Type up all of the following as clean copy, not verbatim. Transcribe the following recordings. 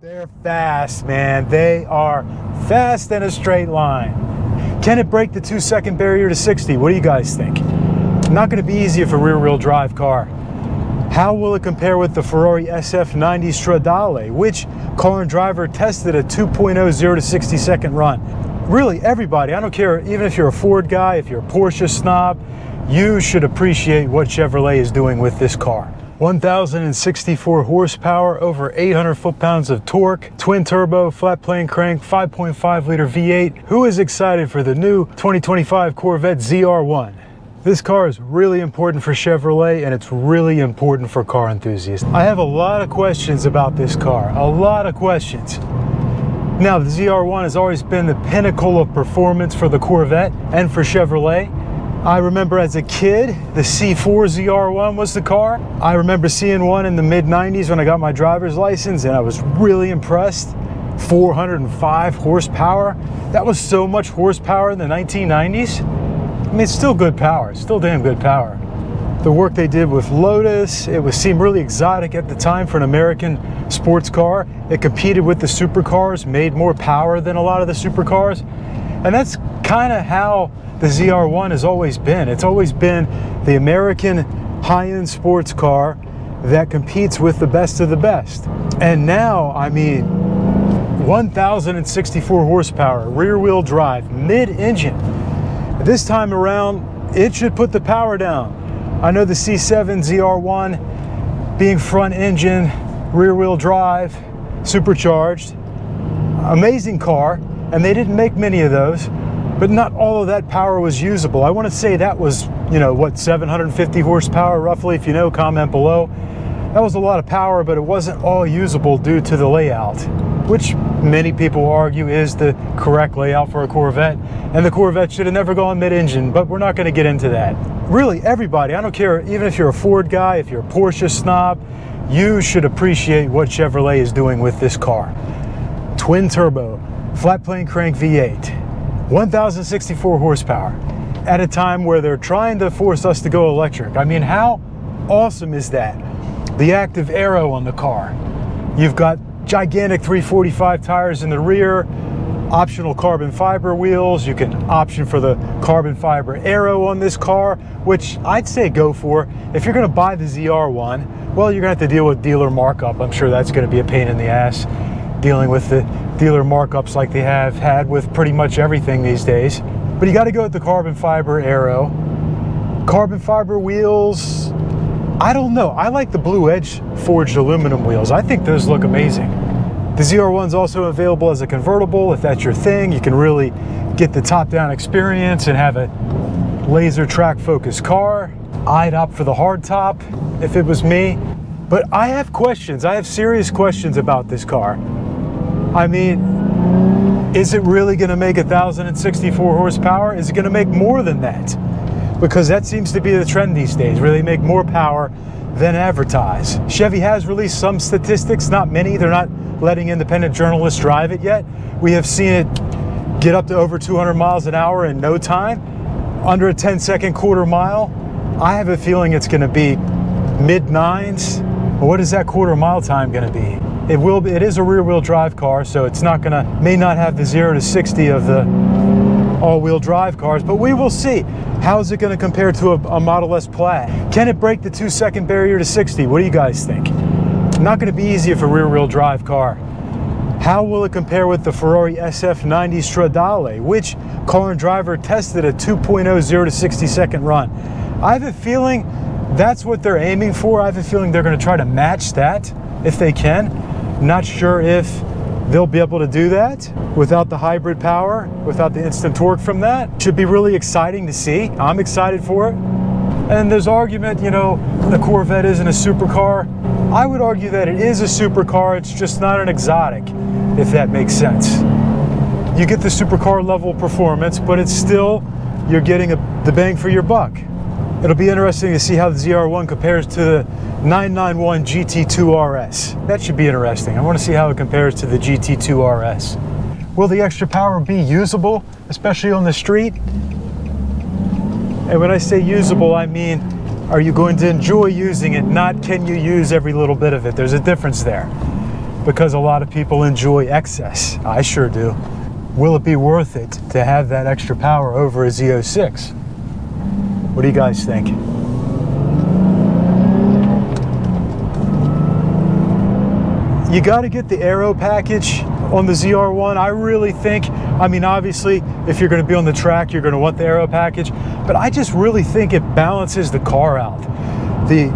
They're fast, man. They are fast in a straight line. Can it break the 2-second barrier to 60? What do you guys think? Not going to be easy for a rear-wheel drive car. How will it compare with the Ferrari SF90 Stradale, which Car and Driver tested a 2.0 0 to 60 second run? Really, everybody, I don't care, even if you're a Ford guy, if you're a Porsche snob, you should appreciate what Chevrolet is doing with this car. 1,064 horsepower, over 800 foot-pounds of torque, twin turbo, flat plane crank, 5.5 liter V8. Who is excited for the new 2025 Corvette ZR1? This car is really important for Chevrolet, and it's really important for car enthusiasts. I have a lot of questions about this car, a lot of questions. Now, the ZR1 has always been the pinnacle of performance for the Corvette and for Chevrolet. I remember as a kid, the C4 ZR1 was the car. I remember seeing one in the mid-90s when I got my driver's license, and I was really impressed. 405 horsepower. That was so much horsepower in the 1990s. I mean, it's still good power. It's still damn good power. The work they did with Lotus, seemed really exotic at the time for an American sports car. It competed with the supercars, made more power than a lot of the supercars. And that's kind of how the ZR1 has always been. It's always been the American high-end sports car that competes with the best of the best. And now, I mean, 1,064 horsepower, rear-wheel drive, mid-engine. This time around, it should put the power down. I know the C7 ZR1 being front engine, rear-wheel drive, supercharged, amazing car, and they didn't make many of those, but not all of that power was usable. I want to say that was, you know, what, 750 horsepower roughly, if you know, comment below. That was a lot of power, but it wasn't all usable due to the layout, which many people argue is the correct layout for a Corvette, and the Corvette should have never gone mid-engine, but we're not going to get into that. Really, everybody, I don't care, even if you're a Ford guy, if you're a Porsche snob, you should appreciate what Chevrolet is doing with this car. Twin turbo, flat plane crank V8, 1,064 horsepower, at a time where they're trying to force us to go electric. I mean, how awesome is that? The active aero on the car. You've got gigantic 345 tires in the rear, optional carbon fiber wheels. You can option for the carbon fiber aero on this car, which I'd say go for. If you're going to buy the ZR1, well, you're going to have to deal with dealer markup. I'm sure that's going to be a pain in the ass, dealing with the dealer markups like they have had with pretty much everything these days. But you got to go with the carbon fiber aero. Carbon fiber wheels, I don't know. I like the Blue Edge forged aluminum wheels. I think those look amazing. The ZR1 is also available as a convertible. If that's your thing, you can really get the top-down experience and have a laser track focused car. I'd opt for the hardtop if it was me. But I have questions. I have serious questions about this car. I mean, is it really going to make 1,064 horsepower? Is it going to make more than that? Because that seems to be the trend these days, where they make more power than advertise. Chevy has released some statistics, not many. They're not letting independent journalists drive it yet. We have seen it get up to over 200 miles an hour in no time, under a 10-second quarter mile. I have a feeling it's going to be mid-nines. What is that quarter mile time going to be? It is a rear-wheel drive car, so it's not gonna, may not have the 0 to 60 of the all-wheel drive cars, but we will see. How is it going to compare to a Model S Plaid? Can it break the 2-second barrier to 60? What do you guys think? Not going to be easy for a rear-wheel drive car. How will it compare with the Ferrari SF90 Stradale, which Car and Driver tested a 2.0 0 to 60 second run? I have a feeling that's what they're aiming for. I have a feeling they're going to try to match that if they can. Not sure if they'll be able to do that without the hybrid power, without the instant torque from that. Should be really exciting to see. I'm excited for it. And there's argument, you know, the Corvette isn't a supercar. I would argue that it is a supercar, it's just not an exotic, if that makes sense. You get the supercar level performance, but it's still, you're getting the bang for your buck. It'll be interesting to see how the ZR1 compares to the 991 GT2 RS. That should be interesting. I want to see how it compares to the GT2 RS. Will the extra power be usable, especially on the street? And when I say usable, I mean, are you going to enjoy using it? Not can you use every little bit of it? There's a difference there. because a lot of people enjoy excess. I sure do. Will it be worth it to have that extra power over a Z06? What do you guys think? You got to get the aero package on the ZR1. I really think, I mean, obviously, if you're going to be on the track, you're going to want the aero package, but I just really think it balances the car out. The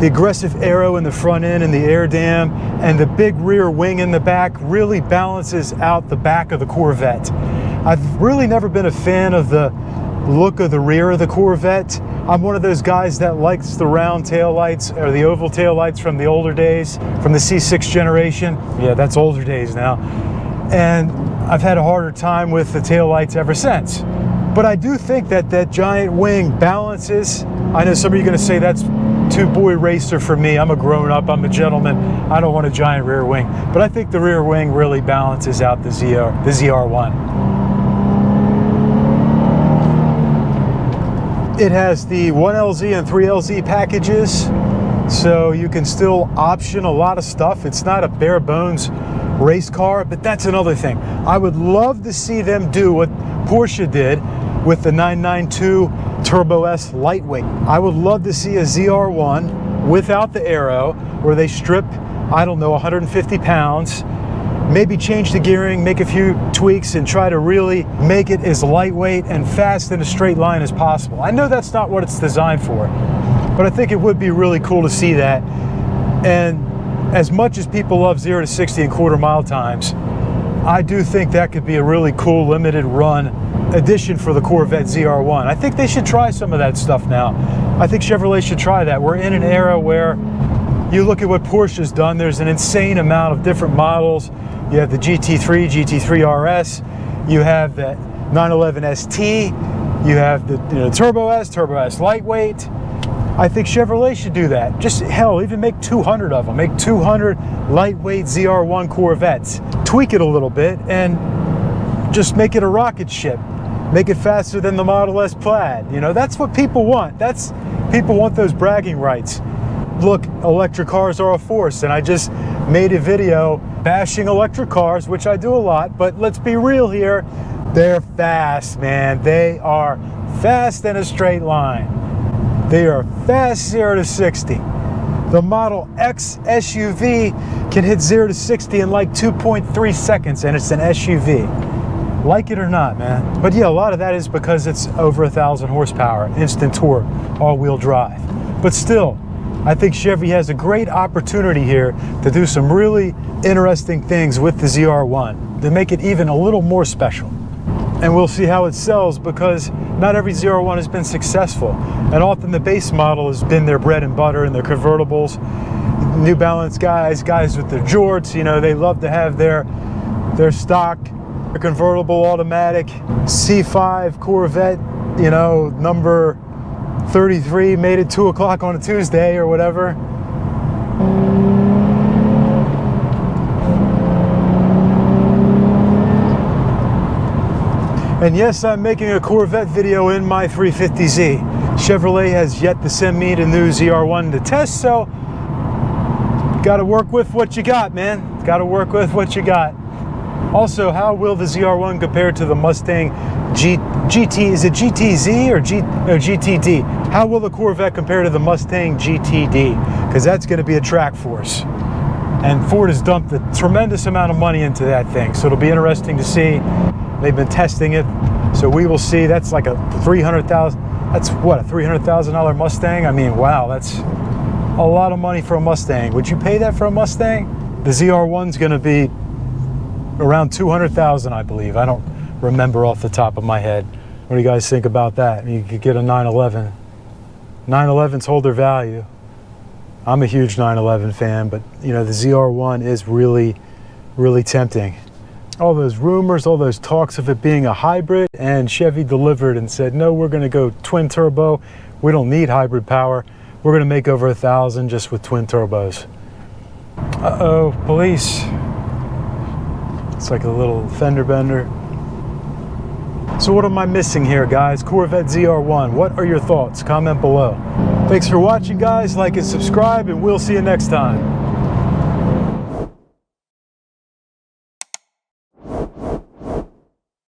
aggressive aero in the front end and the air dam and the big rear wing in the back really balances out the back of the Corvette. I've really never been a fan of the look of the rear of the Corvette. I'm one of those guys that likes the round tail lights or the oval tail lights from the older days, from the C6 generation. Yeah, that's older days now. And I've had a harder time with the tail lights ever since. But I do think that that giant wing balances. I know some of you are going to say that's too boy racer for me. I'm a grown up, I'm a gentleman. I don't want a giant rear wing. But I think the rear wing really balances out the ZR1. It has the 1LZ and 3LZ packages, so you can still option a lot of stuff. It's not a bare bones race car, but that's another thing. I would love to see them do what Porsche did with the 992 Turbo S lightweight. I would love to see a ZR1 without the aero, where they strip, I don't know, 150 pounds, maybe change the gearing, make a few tweaks, and try to really make it as lightweight and fast in a straight line as possible. I know that's not what it's designed for, but I think it would be really cool to see that. And as much as people love 0 to 60 in quarter-mile times, I do think that could be a really cool limited run addition for the Corvette ZR1. I think they should try some of that stuff now. I think Chevrolet should try that. We're in an era where you look at what Porsche's done, there's an insane amount of different models. You have the GT3, GT3 RS, you have the 911 ST, you have the Turbo S lightweight. I think Chevrolet should do that. Just hell, even make 200 of them. Make 200 lightweight ZR1 Corvettes. Tweak it a little bit and just make it a rocket ship. Make it faster than the Model S Plaid. You know, that's what people want. People want those bragging rights. Look, electric cars are a force, and I just made a video bashing electric cars, which I do a lot, but let's be real here. They're fast, man. They are fast in a straight line. They are fast 0 to 60. The Model X SUV can hit 0 to 60 in like 2.3 seconds, and it's an SUV. Like it or not, man. But yeah, a lot of that is because it's over 1,000 horsepower, instant torque, all-wheel drive. But still, I think Chevy has a great opportunity here to do some really interesting things with the ZR1 to make it even a little more special. And we'll see how it sells, because not every ZR1 has been successful. And often the base model has been their bread and butter and their convertibles. New Balance guys with their jorts, you know, they love to have their stock, their convertible automatic C5 Corvette, you know, number 33, made it 2 o'clock on a Tuesday or whatever. And yes, I'm making a Corvette video in my 350Z. Chevrolet has yet to send me the new ZR1 to test, so gotta work with what you got, man. Gotta work with what you got. Also, how will the ZR1 compare to the Mustang GT? Is it GTZ or GTD? How will the Corvette compare to the Mustang GTD? Because that's going to be a track force. And Ford has dumped a tremendous amount of money into that thing. So it'll be interesting to see. They've been testing it. So we will see. That's like a $300,000. That's what, a $300,000 Mustang? I mean, wow, that's a lot of money for a Mustang. Would you pay that for a Mustang? The ZR1's going to be around $200,000, I believe. I don't remember off the top of my head. What do you guys think about that? You could get a 911. 911s hold their value. I'm a huge 911 fan, but you know, the ZR1 is really, really tempting. All those rumors, all those talks of it being a hybrid, and Chevy delivered and said, no, we're going to go twin turbo. We don't need hybrid power. We're going to make over 1,000 just with twin turbos. Uh-oh, police. It's like a little fender bender. So what am I missing here, guys? Corvette ZR1. What are your thoughts? Comment below. Thanks for watching, guys. Like and subscribe, and we'll see you next time.